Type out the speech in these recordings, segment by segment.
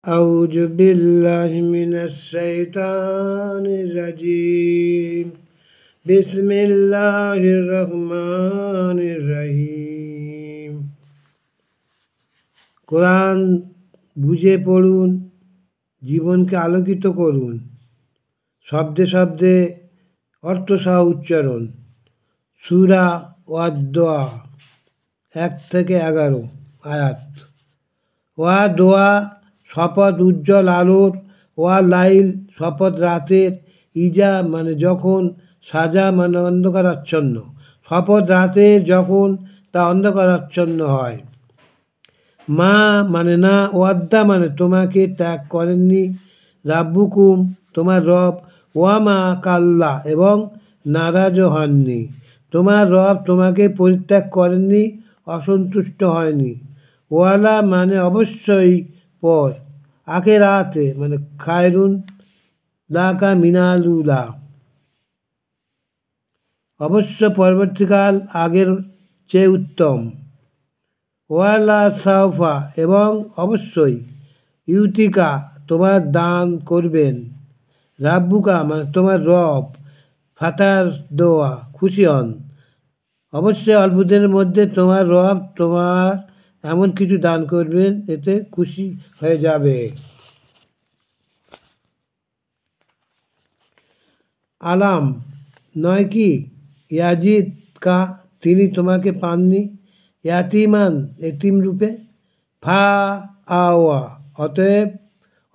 أعوذ بالله من الشيطان الرجيم بسم الله الرحمن الرحيم কোরআন বুঝে পড়ুন, জীবনকে আলোকিত করুন। শব্দে শব্দে অর্থসহ উচ্চারণ। সূরা ওয়াদ-দোয়া 1 থেকে 11 আয়াত। ওয়া দোয়া শপথ উজ্জ্বল আলোর, ওয়া লাইল শপথ রাতের, ইজা মানে যখন, সাজা মানে অন্ধকারাচ্ছন্ন। শপথ রাতের যখন তা অন্ধকারাচ্ছন্ন হয়। মা মানে না, ওয়াদ্দা মানে তোমাকে ত্যাগ করেননি, রাব্বুকুম তোমার রব, ওয়া মা কাল্লা এবং নারাজও হননি। তোমার রব তোমাকে পরিত্যাগ করেননি, অসন্তুষ্ট হয়নি। ওয়ালা মানে অবশ্যই পর, আখেরাতে মানে খায়রুন লাকা মিনালুলা অবশ্য পরবর্তীকাল আগের চেয়ে উত্তম। ওয়ালা সাউফা এবং অবশ্যই, ইউতিকা তোমার দান করবেন, রাব্বুকা মানে তোমার রব, ফাতার দোয়া খুশি হন। অবশ্যই অল্পদিনের মধ্যে তোমার রব তোমার এমন কিছু দান করবেন এতে খুশি হয়ে যাবে। আলাম নয় কি, ইয়াজিদ কা তিনি তোমাকে পাননি, ইয়াতিমান এতিম রূপে, ফা আওয়া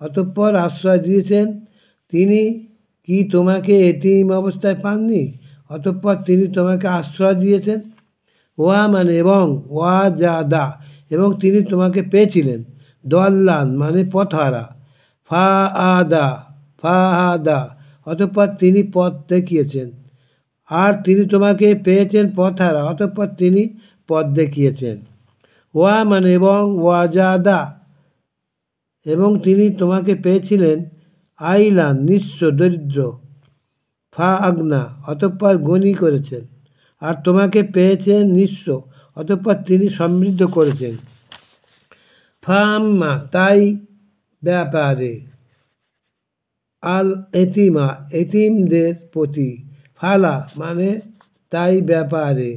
অতঃপর আশ্রয় দিয়েছেন। তিনি কি তোমাকে এতিম অবস্থায় পাননি, অতঃপর তিনি তোমাকে আশ্রয় দিয়েছেন। ওয়া মানে এবং, ওয়া জাদা এবং তিনি তোমাকে পেয়েছিলেন। দল্লান মানে পথহারা, ফা আদা অতঃপর তিনি পথ দেখিয়েছেন। আর তিনি তোমাকে পেয়েছেন পথহারা, অতঃপর তিনি পথ দেখিয়েছেন। ওয়া মানে এবং, ওয়াজাদা এবং তিনি তোমাকে পেয়েছিলেন আইলান নিঃস্ব দরিদ্র, ফা আগনা অতঃপর গনি করেছেন। আর তোমাকে পেয়েছেন নিঃস্ব, অতঃপর তিনি সমৃদ্ধ করেছেন। ফাম্মা তাই ব্যাপারে, আল এতিমা এতিমদের প্রতি, ফালা মানে তাই ব্যাপারে,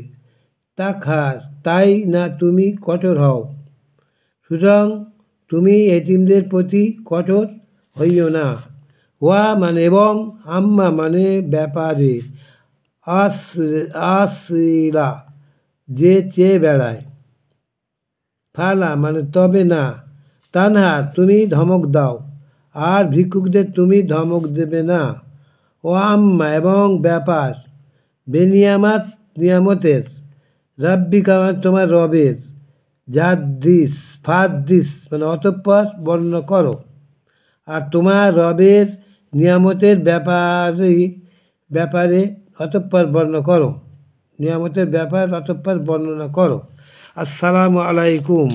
তাখার তাই না তুমি কঠোর হও। সুতরাং তুমি এতিমদের প্রতি কঠোর হইও না। ওয়া মানে এবং, আম্মা মানে ব্যাপারে, আসিলা যে চেয়ে বেড়ায়, ফালা মানে তবে না, তানহার তুমি ধমক দাও, আর ভিক্ষুকদের তুমি ধমক দেবে না। ও আম্মা এবং ব্যাপার, বেনিয়ামাত নিয়ামতের, রাব্বিকা তোমার রবের, জাদ্দিস ফাদ্দিস মানে অতঃপর বর্ণনা করো। আর তোমার রবের নিয়ামতের ব্যাপারে অতঃপর বর্ণনা করো। নিয়ামতের ব্যাপার অতঃপর বর্ণনা করো। আসসালামু আলাইকুম।